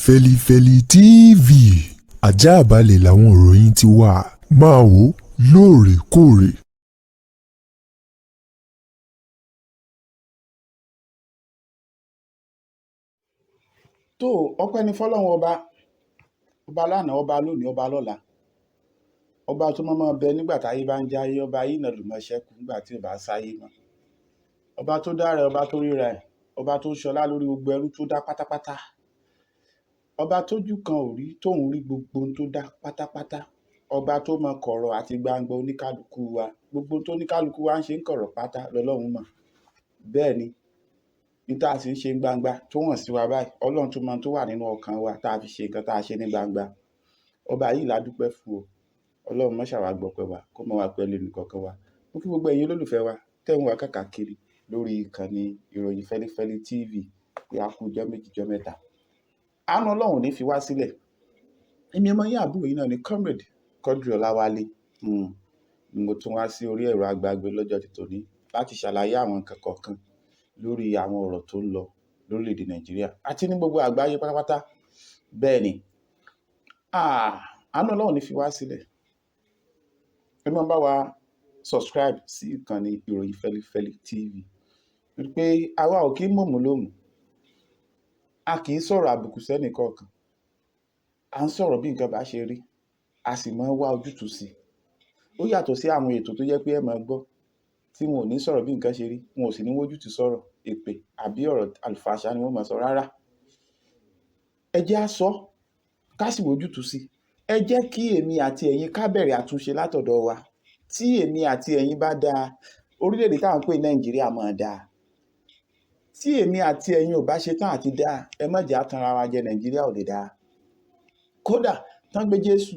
Felifeli TV àjààbálẹ̀ làwọn ìròyìn ti wà máa wò lóòrèkóòrè. tó ọpẹ́ ní fọ́lọ́run ọba lánàá, ọba lónìí, ọba lọ́la, ọba tó mọ́ bẹ nígbà táyé bá ń jáyé, ọba yìí náà ló mọ́ ṣẹ́kù nígbà tí ò bá sáyé mọ́, ọba tó dára, ọba tó ríra ẹ̀, ọba tó ṣọlá lórí gbogbo ẹrú tó dá pátápátá, ọba tójú kan ò rí tóun rí gbogbo ohun tó dá pátápátá, ọba tó mọ kọ̀rọ̀ àti gbangba oníkálukú wa, gbogbo tó oníkálukú wa ń ṣe ń kọ̀rọ̀ pátá lọ́lọ́run mọ̀. Bẹ́ẹ̀ ni níta sì ń ṣe gbangba tó hàn sí wa báyìí, ọlọ́run tó mọ tó wà nínú ọkàn wa tá a fi ṣe nǹkan tá a ṣe ní gbangba. Ọba yìí la dúpẹ́ fún o, ọlọ́run má ṣàwá gbọpẹ́ wa, kó mọ́ wa pẹ̀lú ẹnìkọ̀ọ̀kan wa. Mo kí gbogbo ẹ̀yin olólùfẹ́ wa tẹ́ ń wá káàkiri lórí ìkànnì ìròyìn Felifeli TV pé a kú ọjọ́ méjì ọjọ́ mẹ́ta. Àánú ọlọ́run ní fi wá sílẹ̀. Èmi ọmọ yín àbúrò yín náà ni Comrade Quadri Ọláwálé. Mo tún wá sí orí ẹ̀rọ agbágbé lọ́jọ́ ti tòní láti ṣàlàyé àwọn nǹkan kọ̀ọ̀kan lórí àwọn ọ̀rọ̀ tó ń lọ lórílẹ̀‐èdè Nàìjíríà àti ní gbogbo àgbáyé pátápátá. Bẹ́ẹ̀ ni àánú ọlọ́run ní fi wá sílẹ̀. ẹ máa bá wa subscribe sí ìkànnì ìròyìn Felifeli TV pé àwa ò kí ń mọ̀mú lómù, a kì í sọ̀rọ̀ àbùkù sẹ́nì kọ̀ọ̀kan, à ń sọ̀rọ̀ bí nǹkan bá ṣe rí, a sì máa ń wá ojútùú sí i. Ó yàtọ̀ sí àwọn ètò tó jẹ́ pé ẹ máa gbọ́ tí wọn ò ní sọ̀rọ̀ bí nǹkan ṣe rí, wọn ò sì ní wójútùú sọ̀rọ̀, èpè àbí ọ̀rọ̀ àlùfàṣà ni wọ́n máa sọ. Rárá, ẹ jẹ́ á sọ ká sì wójútùú sí i. Ẹ jẹ́ kí èmi àti ẹ̀yin ká bẹ̀rẹ̀ àtúnṣe látọ̀dọ̀ wa. Tí èmi àti ẹ̀yin bá dáa, orílẹ̀-èdè táwọn ń pè Nàìjíríà máa dáa. Tí èmi àti ẹ̀yin ò bá ṣe tán àti dáa, ẹ má jẹ́ á tanra wa jẹ, Nàìjíríà ò lè dáa. Kódà tán gbé Jésù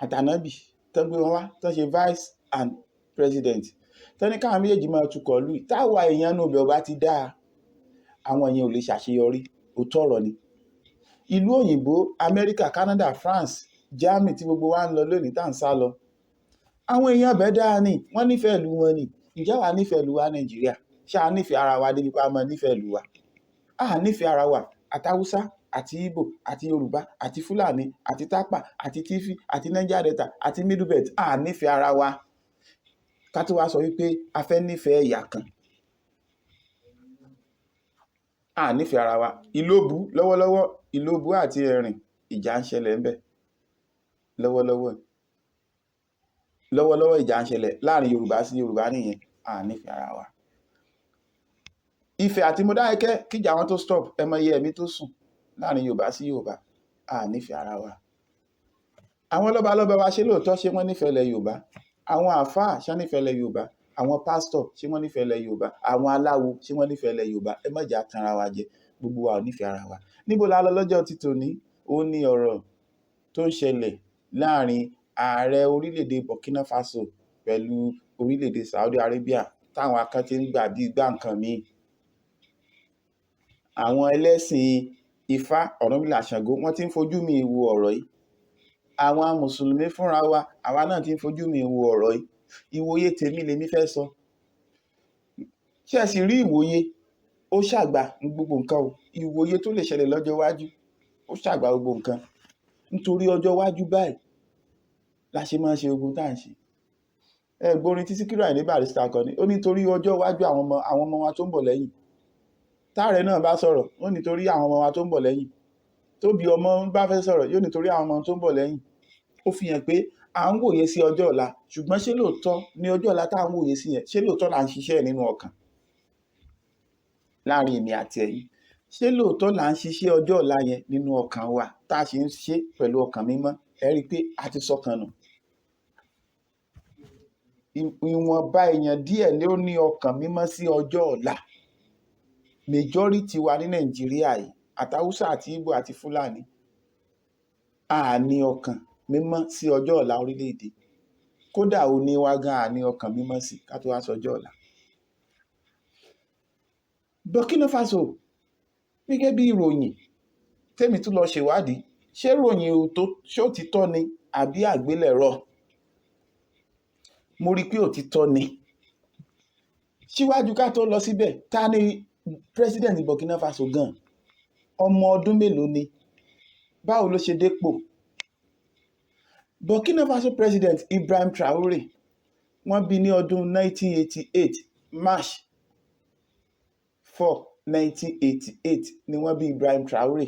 àtànábì, tán gbé wọn wá, tán ṣe vice and president, tán ní káwọn méjèèjì máa tukọ̀ lù í, táwa èèyàn náà bẹ̀ ọba ti dáa, àwọn èèyàn ò lè ṣàṣeyọrí. Òótọ́ ọ̀rọ̀ ni. Ìlú òyìnbó, Amẹ́ríkà, Canada, France, Germany tí gbogbo wa ń lọ lónìí tá à ń sá lọ, àwọn èèyàn bẹ́ẹ̀ dáa ni, wọ́n nífẹ̀ẹ́ ìlú wọn ni. Ǹjẹ́ wàá nífẹ̀ẹ́ ìlú wa Nàìjíríà? Ṣáà nífẹ̀ẹ́ ara wa débi pé a máa nífẹ̀ẹ́ ìlú wa? A nífẹ̀ẹ́ ara wa, àtàwùsá àti Ìgbò àti Yorùbá àti Fúlàní àti Tápà àti Tífì àti Niger Delta àti Middle Belt, a nífẹ̀ẹ́ ara wa. Ká tó wá sọ wípé a fẹ́ nífẹ̀ẹ́ ẹ̀yà kan, a nífẹ̀ẹ́ ara wa. Ìlóbù lọ́wọ́lọ́wọ́, Ìlóbù àti Ẹ̀rìn, ìjà ń ṣẹlẹ̀ ńbẹ̀ lọ́wọ́lọ́wọ́ ìjà ń ṣẹlẹ̀ láàrin Yorùbá sí Yorùbá nìyẹn, a nífẹ̀ẹ́ ara wa. Ifẹ̀ àti Mọdákẹ́kẹ́ kíjà wọn tó stop, ẹ mọ iye ẹ̀mí tó sùn láàrin Yorùbá sí Yorùbá, a nífẹ̀ẹ́ ara wa. Àwọn lọ́balọ́ba wa ṣé lóòótọ́ ṣé wọ́n nífẹ̀ẹ́ ilẹ̀ Yorùbá? Àwọn àfáà ṣé wọ́n nífẹ̀ẹ́ ilẹ̀ Yorùbá? Àwọn pásítọ̀ ṣé wọ́n nífẹ̀ẹ́ ilẹ̀ Yorùbá? Àwọn aláwo ṣé wọ́n nífẹ̀ẹ́ ilẹ̀ Yorùbá? Ẹ má jẹ́ á tanra wa jẹ, gbogbo wa ò nífẹ̀ẹ́ ara wa. Níbo la lọ lọ́jọ́ ti tòní? Ó ní ọ̀rọ̀ tó ń ṣẹlẹ̀ láàrin ààrẹ orílẹ̀-èdè Burkina Faso pẹ̀lú orílẹ̀-èdè Saudi Arabia, táwọn akán ti ń gbà bí gbá nǹkan míì. Àwọn ẹlẹ́sìn Ifá, Ọ̀rúnmìlà, Ṣàngó, wọ́n ti ń fojú mi wo ọ̀rọ̀ yìí. Àwọn mùsùlùmí fúnra wa, àwa náà ti ń fojú mi wo ọ̀rọ̀ yìí. Ìwòye tèmi lèmi fẹ́ sọ. Ṣé ẹ sì rí ìwòye? Ó ṣàgbà gbogbo nǹkan o. Ìwòye tó lè ṣẹlẹ̀ lọ́jọ́ iwájú, ó ṣàgbà gbogbo nǹkan. Nítorí ọjọ́ iwájú báyìí la ṣe máa ń ṣe ogun tá à ń ṣe. Gbórin tí Síkírù Àyìndé Barrister kọ ni, ó nítorí ọjọ́ iwájú àwọn ọmọ wa tó ń bọ̀ lẹ́yìn. Táàrẹ náà bá sọ̀rọ̀, ó nítorí àwọn ọmọ wa tó ń bọ̀ lẹ́yìn. Tóbi ọmọ bá fẹ́ sọ̀rọ̀, yóò nítorí àwọn ọmọ tó ń bọ̀ lẹ́yìn. Ó fi hàn pé à ń wòye sí ọjọ́ ọ̀la, ṣùgbọ́n ṣé lóòótọ́ ní ọjọ́ ọ̀la tá à ń wòye sí yẹn, ṣé lóòótọ́ là ń ṣiṣẹ́ nínú ọkàn láàrin èmi àti ẹ̀yin? Ṣé lóòótọ́ là ń ṣiṣẹ́ ọjọ́ ọ̀la yẹn nínú ọkàn wa tá a ṣe ń ṣe pẹ̀lú ọkàn mímọ́? Ẹ rí i pé a ti sọkàn nù. Ìwọ̀nba èèyàn díẹ̀ ni ó ní ọkàn mímọ́ sí ọjọ́ ọ̀la. Majority wa ní Nàìjíríà yìí, àtàwùsá àti Ìgbò àti Fúlàní, a ní ọkàn mímọ́ sí ọjọ́ ọ̀la orílẹ̀-èdè. Kódà ó ní wá gan, a ní ọkàn mímọ́ sí ká tó wá sọjọ́ ọ̀la. Burkina Faso, gẹ́gẹ́ bí ìròyìn tèmi tún lọ ṣèwádìí, ṣé ìròyìn ṣé òtítọ́ ni àbí àgbélẹ̀rọ? Mo rí i pé òtítọ́ ni. Síwájú ká tó lọ síbẹ̀, ta ni president Burkina Faso gan? Ọmọ ọdún mélòó ni? báwo ló ṣe dépò? Burkina Faso president Ibrahim Traoré, wọ́n bí ní ọdún 1988 March 4 1988 ni wọ́n bí Ibrahim Traoré.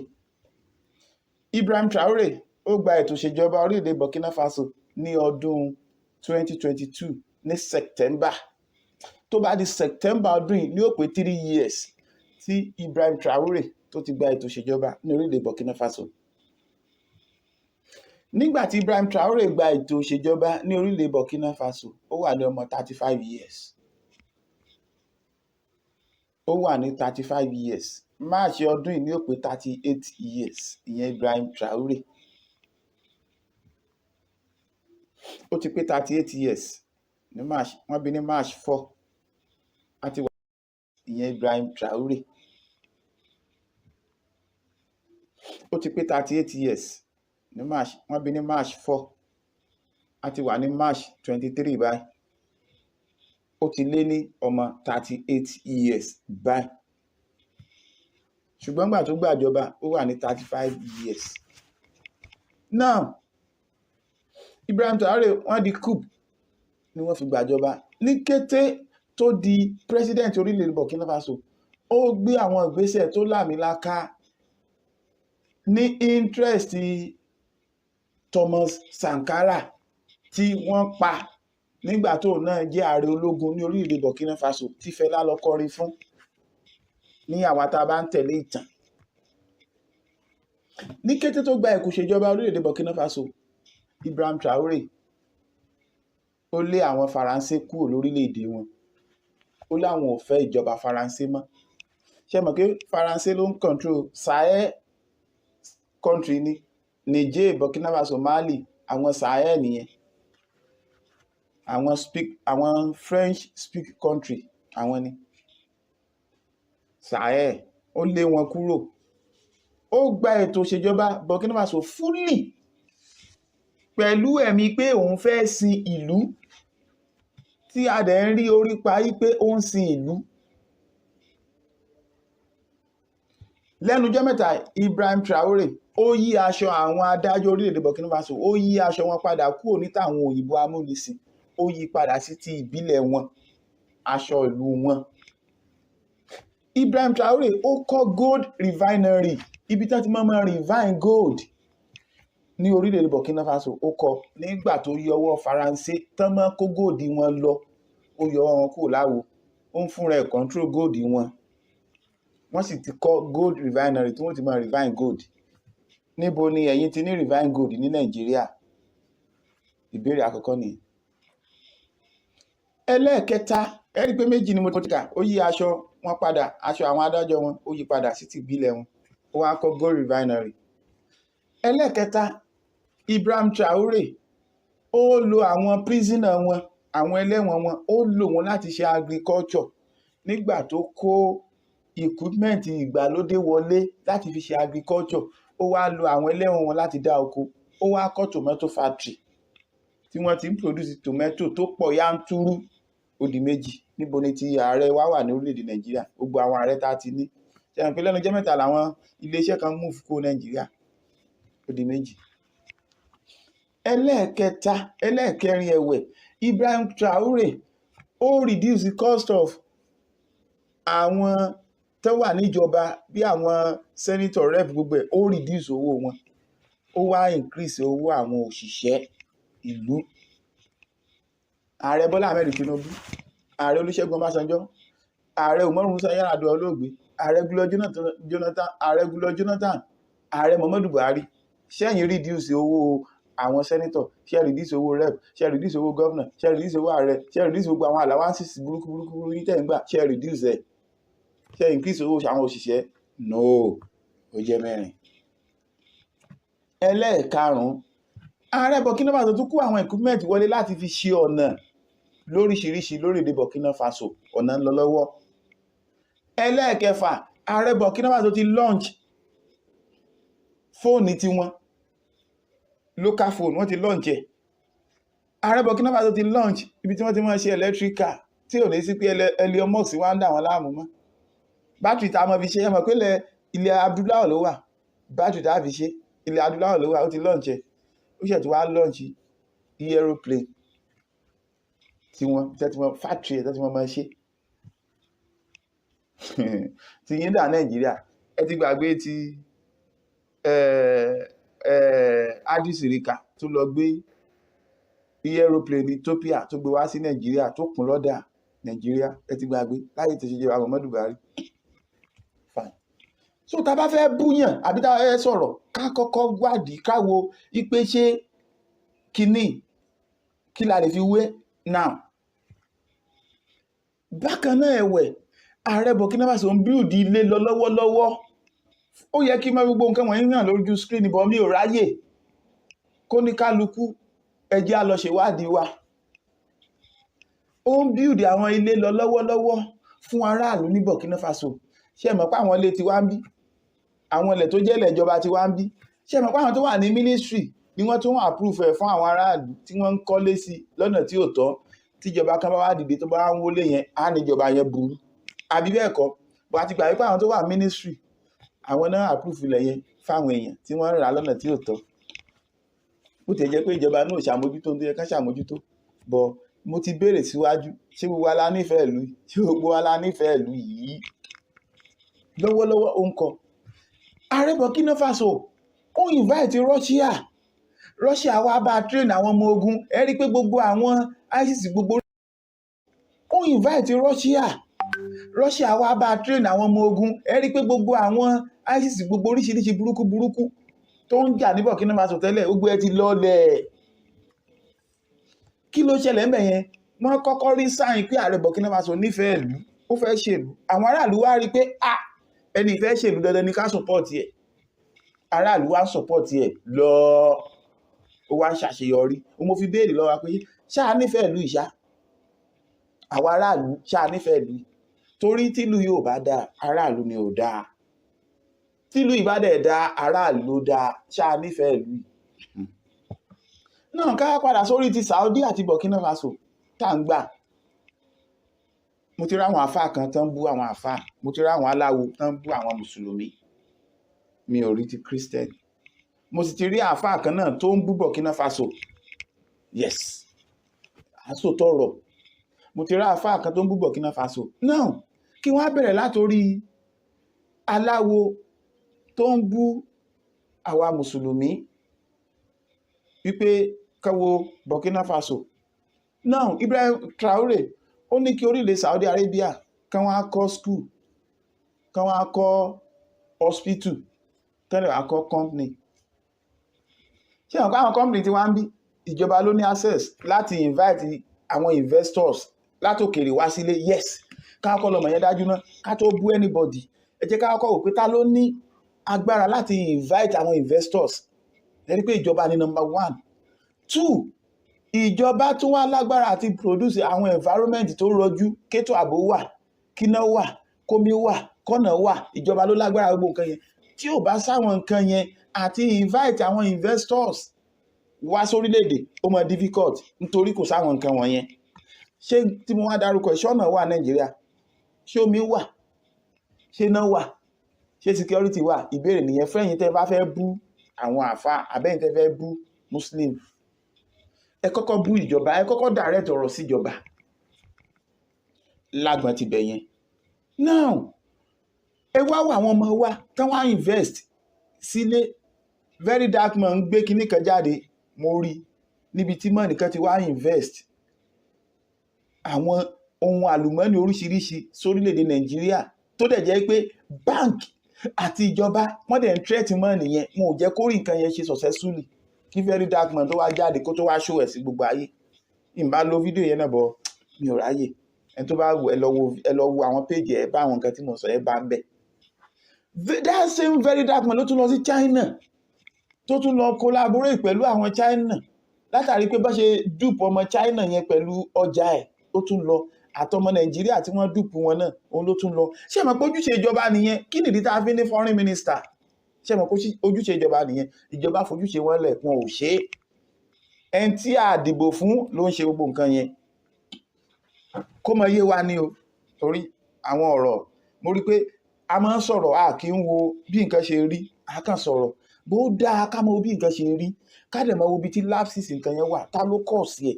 Ibrahim Traoré ó gba ètò ìṣèjọba orílẹ̀-èdè Burkina Faso ní ọdún 2022 ní September. Tó bá di September ọdún yìí ní ó pé 3 years tí Ibrahim Traoré tó ti gba ètò ìṣèjọba ní orílẹ̀-èdè Burkina Faso. Nígbà tí Ibrahim Traoré gba ètò ìṣèjọba ní orílẹ̀-èdè Burkina Faso, ó wà ní ọmọ 35 years. Ó wà ní 35 years. March ọdún yìí ní ó pé 38 years, ìyẹn Ibrahim Traoré. Ó ti pé 38 years ní March, wọ́n bí ní March 4 àti wà ìyẹn Ibrahim Traoré. Ó ti pé 38 years ní March, wọ́n bí ní March 4 àti wà ní March 23 báyìí. Ó ti lé ní ọmọ 38 years báyìí. Ṣùgbọ́n nígbà tó gbàjọba ó wà ní 35 years. Now, Ibrahim Traoré wọ́n di coup ni wọ́n fi gbàjọba. Ní kété tó di president orílẹ̀-èdè Burkina Faso, ó gbé àwọn ìgbésẹ̀ tó láàmìlaka ní interest Thomas Sankara tí wọ́n pa nígbà tó náà jẹ́ ààrẹ ológun ní orílẹ̀-èdè Burkina Faso tí Fẹlá lọ kọrin fún ní àwa tá a bá ń tẹ̀lé ìtàn. Ní kété tó gba ìṣèjọba orílẹ̀-èdè Burkina Faso, Ibrahim Traoré ó lé àwọn Faransé kúrò lórílẹ̀-èdè wọn. Ó láwọn ò fẹ́ ìjọba Faransé mọ́. Ṣé mọ̀ pé Faransé ló ń control Sahel country ní Niger, Burkina Faso, Mali, àwọn Sahel nìyẹn. Àwọn French speak country àwọn ni Sahel. Ó lé wọn kúrò. Ó gba ètò ìṣèjọba Burkina Faso fully pẹ̀lú ẹ̀mí pé òun fẹ́ sin ìlú, tí a dẹ̀ ń rí orí pa yí pé ó ń sin ìlú. Lẹ́nu ọjọ́ mẹ́ta, Ibrahim Traoré ó yí aṣọ àwọn adájọ́ orílẹ̀-èdè Burkina Faso, ó yí aṣọ wọn padà kúrò ní tàwọn òyìnbó amúnisìn, ó yí padà sí ti ìbílẹ̀ wọn, aṣọ ìlú wọn. Ibrahim Traoré ó kọ́ gold refinery, ibi tí wọ́n ti máa refine gold ní orílẹ̀-èdè Burkina Faso. Ó kọ́ nígbà tó yọ ọwọ́ Faransé tán máa kó gold wọn lọ, ó yọ wọn kúrò láwo, ó ń fúnra ẹ̀ control gold wọn. Wọ́n sì ti kọ́ gold refinery tí wọ́n ti máa refine gold. Níbo ni ẹ̀yin ti ní refine gold ní Nàìjíríà? Ìbéèrè àkọ́kọ́ nìyí. Ẹlẹ́ẹ̀kẹta, ẹ rí pé méjì ni mo ti kà. Ó yí aṣọ wọn padà, aṣọ àwọn adájọ́ wọn ó yí padà sí ti ìbílẹ̀ wọn. Ó wá kọ́ gold refinery. Ẹlẹ́ẹ̀kẹta, Ibrahim Traoré ó lo àwọn prisoner wọn, àwọn ẹlẹ́wọ̀n wọn, ó lò wọ́n láti ṣe agriculture. Nígbà tó kó equipment ìgbàlódé wọlé láti fi ṣe agriculture, ó wá lo àwọn ẹlẹ́wọ̀n wọn láti dá oko. Ó wá kọ́ tomato factory tí wọ́n ti ń produce tomato tó pọ̀ yanturu. Ó di méjì. Níbo ni ti ààrẹ wa wà ní orílẹ̀-èdè Nàìjíríà? Gbogbo àwọn ààrẹ tá a ti ní. Ṣé ẹ mọ̀ pé lẹ́nu ọjọ́ mẹ́ta làwọn iléeṣẹ́ kan move kó Nàìjíríà? Ó di méjì. Ẹlẹ́ẹ̀kẹrin ẹ̀wẹ̀, Ibrahim Traoré ó reduce the cost of àwọn tó wà níjọba bí àwọn senator rep gbogbo ẹ̀, ó reduce owó wọn. Ó wá increase owó àwọn òṣìṣẹ́ ìlú. Ààrẹ Bọ́lá Ahmed Tinubu, ààrẹ Olúṣẹ́gun Ọbásanjọ́, ààrẹ Umaru Musa Yar'Adua olóògbé, ààrẹ Goodluck Jonathan, ààrẹ Muhammadu Buhari. Ṣẹ́yìn reduce owó àwọn senator, ṣe reduce owó rep, ṣe reduce owó governor, ṣe reduce owó ààrẹ, ṣe reduce gbogbo àwọn allowances burúkú yín tẹ̀ ń gbà, ṣe reduce ẹ̀, ṣe increase owó àwọn òṣìṣẹ́? No, ó jẹ́ mẹ́rin. Ẹlẹ́ẹ̀karùn-ún, ààrẹ Burkina Faso tún kó àwọn equipment wọlé láti fi ṣe ọ̀nà lóríṣiríṣi lórílẹ̀-èdè Burkina Faso. Ọ̀nà ń lọ lọ́wọ́. Ẹlẹ́ẹ̀kẹfà, ààrẹ Burkina Faso ti launch fóònù tiwọn, local phone, wọ́n ti launch ẹ̀. Ààrẹ Burkina Faso ti launch ibi tí wọ́n ti máa ṣe electric car tí ò ní sí pé Elon Musk wá ń dà wọ́n láàmú mọ́. Bátìrì tá a mọ̀ fi ṣe, ẹ mọ̀ pé ilẹ̀ Abdullahi ló wà, bátìrì tá a fi ṣe ilẹ̀ adúláwọ̀ ló wà, ó ti lọ́ọ̀nṣẹ́, ó ṣẹ̀ tí wàá lọ́ọ̀nṣì aeroplane tí wọ́n factory ẹ̀ tí wọ́n máa ṣe ti yín dà Nàìjíríà. Ẹ ti gbàgbé ti Addis Rika tó lọ gbé aeroplane Ethiopia tó gbé wá sí Nàìjíríà tó kún lọ́dà Nàìjíríà. Ẹ ti gbàgbé láyé tó ṣe jẹ́ Muhammadu Buhari. Fine. So tá bá fẹ́ búyàn àbí tá bá fẹ́ sọ̀rọ̀ ká kọ́kọ́ wádìí ká wo ipe ṣé kíní kí la lè fi wé now. Bákan náà ẹ̀wẹ̀ ààrẹ Burkina Faso ń bíùdì ilé lọ lọ́wọ́lọ́wọ́. Ó yẹ kí mọ gbogbo nǹkan wọ̀nyí hàn lójú screen bọ́ mi ò ráyè kó ní kálukú ẹ jẹ́ á lọ ṣèwádìí wa. Ó ń bíùdì àwọn ilé lọ lọ́wọ́lọ́wọ́ fún aráàlú ní Burkina Faso. Ṣé ẹ mọ̀ pé àwọn ilé ti wá ń bí, àwọn ilẹ̀ tó jẹ́ ilẹ̀ ìjọba ti wá ń bí. Ṣé ẹ mọ̀ pé àwọn tó wà ní ministry ni wọ́n tún approve ẹ̀ fún àwọn aráàlú tí wọ́n ń kọ́lé sí lọ́nà tí ò tọ́. Tíjọba kan bá wá dìde tó bá ń wọlé yẹn á níjọba yẹn burú. Àbí bẹ́ẹ̀ kọ́, bó a ti gbà wípé àwọn tó wà ministry àwọn náà approve ilẹ̀ yẹn fáwọn èèyàn tí wọ́n ń rà lọ́nà tí ò tọ́. Bó ti jẹ́ pé ìjọba náà ṣàmójútó tó yẹ ká ṣàmójútó, bọ̀ mo ti béèrè síwájú, ṣé gbogbo wa la nífẹ̀ẹ́ ìlú yìí? Ṣé gbogbo wa la nífẹ̀ẹ́ ìlú yìí? Lọ́wọ́lọ́wọ́ ó ń kọ. Ààrẹ Burkina Faso ó invite Russia wá bá train àwọn ọmọ ogun. Ẹ rí pé gbogbo àwọn ISIS gbogbo ó invite Russia wá bá train àwọn ọmọ ogun. Ẹ rí pé gbogbo àwọn ISIS gbogbo oríṣiríṣi burúkú tó ń jà ní Burkina Faso tẹ́lẹ̀ gbogbo ẹ ti lọ́lẹ̀. Kí ló ṣẹlẹ̀ ńbẹ̀ yẹn? Wọ́n kọ́kọ́ rí sáìn pé ààrẹ Burkina Faso nífẹ̀ẹ́ ìlú, ó fẹ́ ṣèlú. Àwọn aráàlú wá rí pé ẹni ìfẹ́ ṣèlú dandan ni ká sọpọ́ọ̀tì ẹ̀. Aráàlú wá sọpọ́ọ̀tì ẹ̀ lọ, ó wá ń ṣàṣeyọrí. Mo fi béèrè lọ́wọ́ pé ṣáà nífẹ̀ẹ́ ìlú ìṣá? Àwọn aráàlú ṣáà nífẹ̀ẹ́ ìlú? Torí tílù yóò bá dáa aráàlú ni ò dáa. Tílù ìbá dẹ̀ dáa aráàlú ló dáa. Ṣáà nífẹ̀ẹ́ ìlú yìí? Náà ká padà sórí ti Saudi àti Burkina Faso tá ń gbà. Mo ti rí àwọn àfáà kan tán bú àwọn àfáà, mo ti rí àwọn aláwo tán bú àwọn mùsùlùmí, mi ò rí ti Christian. Mo sì ti rí àfáà kan náà tó ń bú Burkina Faso. Yes, àsòtọ̀rọ̀. Mo ti rí àfáà kan tó ń bú Burkina Faso. Now kí wọ́n á bẹ̀rẹ̀ látorí aláwo tó ń bú àwa mùsùlùmí wípé káwo Burkina Faso. Now Ibrahim Traore ó ní kí orílẹ̀ Saudi Arabia kán wá kọ́ school, kán wá kọ́ hospital, kán wá kọ́ company. Ṣé àwọn káwọn company tí wá ń bí ìjọba ló ní access láti invite àwọn investors látòkèrè wá sílé? Yes, káwọn kọ́ lọ́mọ yẹn dájú náà ká tó bú anybody. Ẹ jẹ́ káwọn kọ́ wò pé ta ló ní agbára láti invite àwọn investors. Ẹ rí pé ìjọba ni number 1. 2, ìjọba tún wá lágbára àti produce àwọn environment tó rọjú, kétò ààbò wà, kíná wà, kómi wà, kọ́nà wà. Ìjọba ló lágbára gbogbo nǹkan yẹn. Tí ò bá sáwọn nǹkan yẹn àti invite àwọn investors wá sórílẹ̀-èdè ó mọ difficult nítorí kò sáwọn nǹkan wọ̀nyẹn. Ṣé tí mo wá dárúkọ ìṣọ́nà wà Nàìjíríà? Ṣé omi wà? Ṣé iná wà? Ṣé security wà? Ìbéèrè nìyẹn fẹ́yìn tẹ́ bá fẹ́ bú àwọn àfáà àbẹ́yìn tẹ́ fẹ́ bú Muslim. Ẹ kọ́kọ́ bú ìjọba, ẹ kọ́kọ́ direct ọ̀rọ̀ sí ìjọba lágbọ̀n ti bẹ̀ yẹn. Now ẹ wá wà àwọn ọmọ wa tán wá invest sílé. Very Dark Man ń gbé kinní kan jáde, mo rí níbi tí mọ́ nìkan ti wá invest àwọn ohun àlùmọ́ọ́nì oríṣiríṣi sórílẹ̀-èdè Nàìjíríà tó dẹ̀ jẹ́ pé bank àti ìjọba wọ́n dẹ̀ ń threat mọ́ nìyẹn, wọn ò jẹ́ kó rí nǹkan yẹn ṣe successfully. Kí Very Dark Man tó wá jáde kó tó wá show ẹ̀ sí gbogbo ayé. Ìbá lo fídíò yẹn náà bọ̀ mi ò ráyè. Ẹni tó bá wù ẹ lọ wo àwọn page ẹ bá àwọn nǹkan tí mo sọ ẹ bá ń bẹ̀. That same Very Dark Man ló tún lọ sí China tó tún lọ collaborate pẹ̀lú àwọn China látàrí pé bá ṣe dupe ọmọ China yẹn pẹ̀lú ọjà ẹ̀ ó tún lọ àtọmọ Nàìjíríà tí wọ́n dupe wọn náà òun ló tún lọ. Ṣé ẹ mọ̀ pé ojúṣe ìjọba nìyẹn? Kí nìdí tá a fi ní foreign minister? Ṣé ẹ mọ̀ pé ojúṣe ìjọba nìyẹn? Ìjọba fojúṣe wọn lẹ̀ wọn ò ṣe é. Ẹni tí a dìbò fún ló ń ṣe gbogbo nǹkan yẹn. Kó mọ yé wa ni o, torí àwọn ọ̀rọ̀ mo rí pé a máa ń sọ̀rọ̀ a kì í wo bí nǹkan ṣe rí, a kàn sọ̀rọ̀ bó dáa ká mọ bí nǹkan ṣe rí, ká dẹ̀ mọ ibi tí lapses nǹkan yẹn wà, ta ló kọ̀ sí ẹ̀,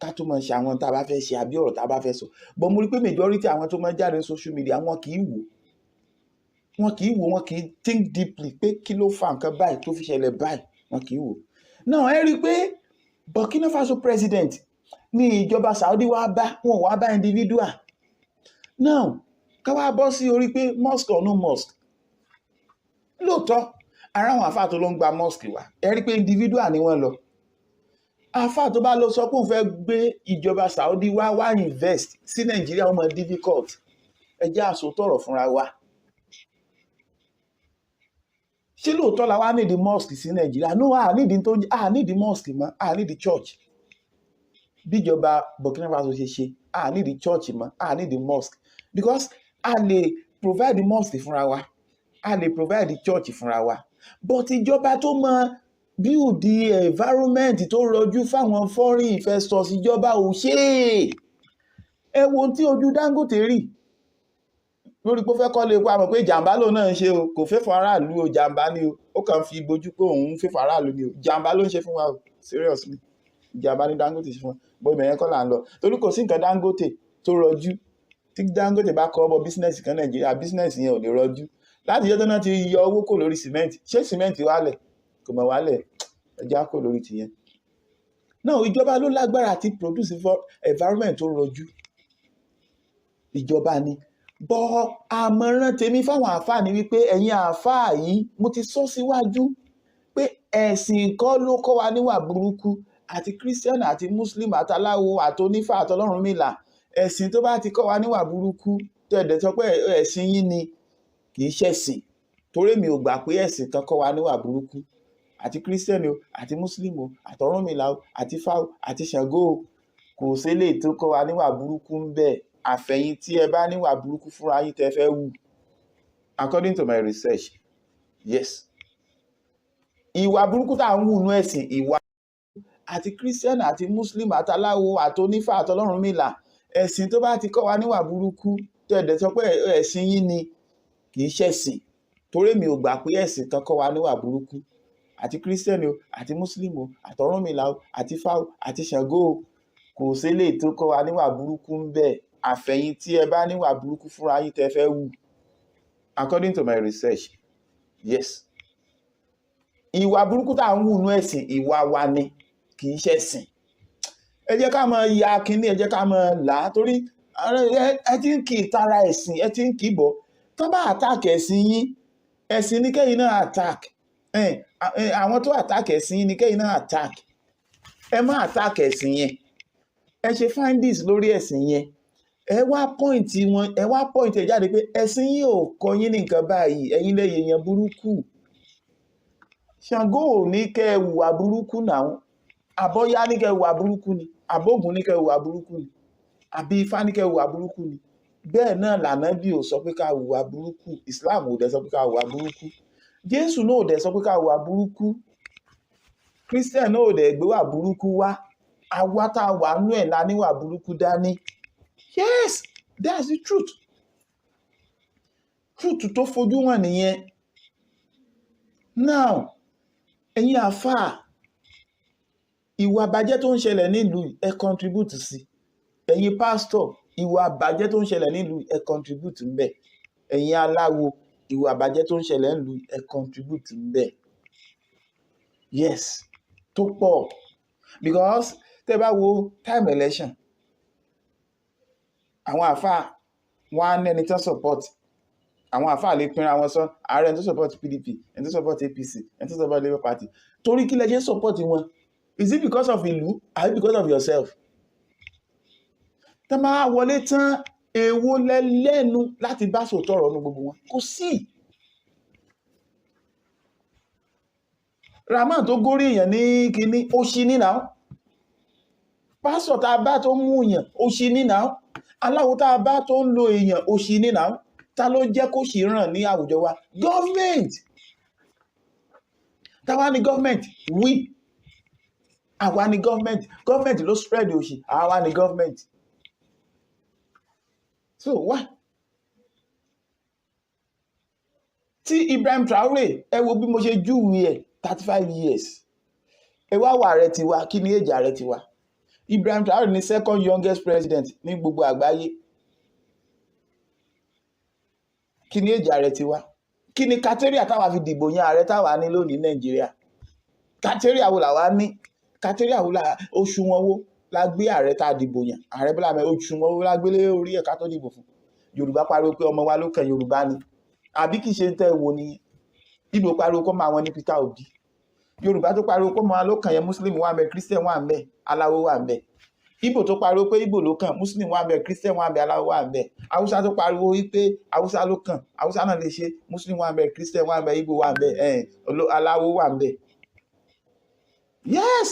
ká tó máa ṣe àwọn tá a bá fẹ́ ṣe àbí ọ̀rọ̀ tá a bá fẹ́ sọ. But mo rí pé majority àwọn tó máa jáde ní social media wọn kì í wò wọn kì í think deeply pé kí ló fa nǹkan báyìí tó fi ṣẹlẹ̀ báyìí, wọn kì í wò. Now ẹ rí i pé Burkina Faso president ní ìjọba Saudi wá bá, wọn wá bá individual. Now ká wá bọ́ sí orí pé mosque or no mosque. Lóòótọ́ ara àwọn àfáà tó ló ń gba mosque wá, ẹ rí i pé individual ni wọ́n lọ. Àfáà tó bá lọ sọ pé òun fẹ́ gbé ìjọba Saudi wá invest sí Nàìjíríà, ó mọ difficult. Ẹ jẹ́ àsòtọ̀rọ̀ fúnra wa. Ṣé lóòótọ́ la wá nídìí mosque sí Nàìjíríà? No, a nídìí mosque mọ́, a nídìí church. Bíjọba Burkina Faso ṣe, a nídìí church mọ́, a nídìí mosque. Because a lè provide mosque fúnra wa, a lè provide church fúnra wa. But ìjọba tó mọ build the environment tó rọjú fáwọn foreign investors, ìjọba ò ṣe é. Ẹ wo tí ojú Dangote rí lórí pé ó fẹ́ kọ́lé epo, àmọ́ pé jàǹbá ló náà ń ṣe o, kò fẹ́ fún aráàlú o, jàǹbá ni o, ó kàn fi bojú pé òun ń fẹ́ fún aráàlú ni o, jàǹbá ló ń ṣe fún wa o, seriously, jàǹbá ni Dangote ṣe fún wa, bó ibẹ̀ yẹn kọ́ là ń lọ, torí kò sí nǹkan Dangote tó rọjú. Tí Dangote bá kọ́ ọmọ bísínẹ́sì kan Nàìjíríà, bísínẹ́sì yẹn ò lè rọjú. Láti ìjọ́ tó náà ti yọ owó kò lórí sìmẹ́ǹtì, ṣé sìmẹ́ǹtì wálẹ̀? Kò mọ̀ wálẹ̀, ẹja kò lórí tìyẹn. Náà ìjọba ló lágbára àti produce environment tó rọjú, ìjọba ni. Bọ́ àmọ̀ràn tèmi fáwọn àáfàá ni wípé ẹ̀yin àáfàá yìí, mo ti sọ síwájú pé ẹ̀sìn kọ́ ló kọ́ wa níwà burúkú, àti Christian àti Muslim àtàláwo àtònífà àtọlọ́runmìlà. Ẹ̀sìn tó bá ti kọ́ wa níwà burúkú tẹ̀dẹ̀ sọ pé ẹ̀sìn yín ni, kì í ṣẹ̀sìn. Torí mi ò gbà pé ẹ̀sìn kan kọ́ wa níwà burúkú, àti Christian o, àti Muslim o, àtọ̀runmìlà o, àti Ifá o, àti Ṣàngó o, kò sílé tó kọ́ wa níwà burúkú ń bẹ. Àfẹ̀yìn tí ẹ bá níwà burúkú fúnra yín tẹ́ fẹ́ wù. According to my research, yes. Ìwà burúkú tá à ń wù nú ẹ̀sìn, ìwà àti Christian àti Muslim àtàláwo àtònífà àtọlọ́runmìlà. Ẹ̀sìn tó bá ti kọ́ wa níwà burúkú tẹ̀dẹ̀ sọ pé ẹ̀sìn yín ni, kì í ṣẹ̀sìn. Torí mi ò gbà pé ẹ̀sìn kan kọ́ wa níwà burúkú, àti Christian o, àti Muslim o, àtọ̀runmìlà o, àti Ifá o, àti Ṣàngó o, kò sílé tó kọ́ wa níwà burúkú ń bẹ. Àfẹ̀yìn tí ẹ bá níwà burúkú fúnra yín tẹ́ fẹ́ wù. According to my research, yes. Ìwà burúkú tá à ń wù nú ẹ̀sìn, ìwà wa ni, kì í ṣẹ̀sìn. Ẹ jẹ́ ká máa ya kínní, ẹ jẹ́ ká máa là á, torí ẹ ti ń kì í tara ẹ̀sìn, ẹ ti ń kì í bọ̀. Tán bá attack ẹ̀sìn yín, ẹ̀sìn ní kẹ́yìn náà attack. Àwọn tó attack ẹ̀sìn yín ní kẹ́yìn náà attack. Ẹ má attack ẹ̀sìn yẹn. Ẹ ṣe findings lórí ẹ̀sìn yẹn. Ẹ wá point wọn, ẹ wá point ẹ jáde pé ẹ̀sìn yín ò kọ́ yín ní nǹkan báyìí, ẹ̀yin lè yèèyàn burúkú. Ṣàngó ò ní kẹ́ ẹ hùwà burúkú náà, àbọ́yá ní kẹ́ ẹ hùwà burúkú ni, àbógun ní kẹ́ ẹ hùwà burúkú ni, àbí Ifá ní kẹ́ ẹ hùwà burúkú ni. Bẹ́ẹ̀ náà l'Ànábì ò sọ pé ká hùwà burúkú, Islam ò dẹ̀ sọ pé ká hùwà burúkú, Jésù náà ò dẹ̀ sọ pé ká hùwà burúkú, Christian náà ò dẹ̀ gbé wà burúkú wá. Àwa tá a wà nú ẹ̀ la níwà burúkú dání. Yes, that's the truth. Truth tó fojú hàn nìyẹn. Now, ẹ̀yin àfáà, ìwà àbàjẹ́ tó ń ṣẹlẹ̀ nílùú ẹ contribute sí. Ẹ̀yin pastor, ìwà àbàjẹ́ tó ń ṣẹlẹ̀ nílùú ẹ contribute ń bẹ. Ẹ̀yin aláwo, ìwà àbàjẹ́ tó ń ṣẹlẹ̀ nílùú ẹ contribute ń bẹ. Yes, tó pọ̀. Because tẹ́ bá wo time election, àwọn àfáà wọn á ní ẹni tó support. Àwọn àfáà lè pinra wọn sọ, ààrẹ ẹni tó support PDP, ẹni tó support APC, ẹni tó support Labour Party. Torí kí lẹ jẹ́ support wọn? Is it because of ìlú or because of yourself? Tẹ́ máa wọlé tán, èwo lẹ́lẹ́nu láti bá sòótọ́ ọ̀rọ̀ nu gbogbo wọn? Kò sí. Rahman tó górí èèyàn ní kinní, ó ṣí ní náà. Pásọ̀ tá a bá tó mú èèyàn, ó ṣí ní náà. Aláwo tá a bá tó ń lo èèyàn, ó ṣí ní náà. Ta ló jẹ́ kó ṣì ràn ní àwùjọ wa? Government. Táwa ni government, we. Àwa ni government. Government ló spread òṣì, àwa ni government. So why? Tí Ibrahim Traore, ẹ wo bí mo ṣe júwe ẹ̀, 35 years. ẹ wá wà ààrẹ tiwa, kí ni èjì ààrẹ tiwa? Ibrahim Traore ni second youngest president ní gbogbo àgbáyé. Kí ni èjì ààrẹ tiwa? Kí ni criteria táwa fi dìbò yan ààrẹ táwa ní lónìí Nàìjíríà? Criteria wo làwa ní? Criteria wo òṣùwọ̀n wo la gbé ààrẹ tá a dìbò yan? Ààrẹ Bọ́lá Ahmed, òṣùwọ̀n wo la gbé lé orí ẹ̀ka tó dìbò fún? Yorùbá pariwo pé ọmọ wa ló kàn Yorùbá ni, àbí kì í ṣe ń tẹ́ wo ni? Ìgbò pariwo kó máa wọn ní Peter Obi. Yorùbá tó pariwo kó máa ló kàn yẹn, Muslim wà ńbẹ̀, Christian wà ńbẹ̀, aláwo wà ńbẹ̀. Ìgbò tó pariwo pé Ìgbò ló kàn, Muslim wà ńbẹ̀, Christian wà ńbẹ̀, aláwo wà ńbẹ̀. Haúsá tó pariwo wípé Haúsá ló kàn, Haúsá náà lè ṣe, Muslim wà ńbẹ̀, Christian wà ńbẹ̀, Ìgbò wà ńbẹ̀, aláwo wà ńbẹ̀. Yes.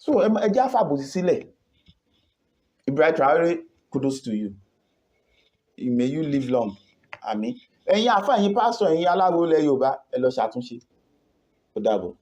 So ẹ jẹ́ àfàbòsí sílẹ̀. Ibrahim Traore, kudos to you. May you live long. Àmín. Ẹ̀yin àfáà, ẹ̀yin pásítọ̀, ẹ̀yin aláwo ilẹ̀ Yorùbá, ẹ lọ ṣàtúnṣe. Ó dàbọ̀.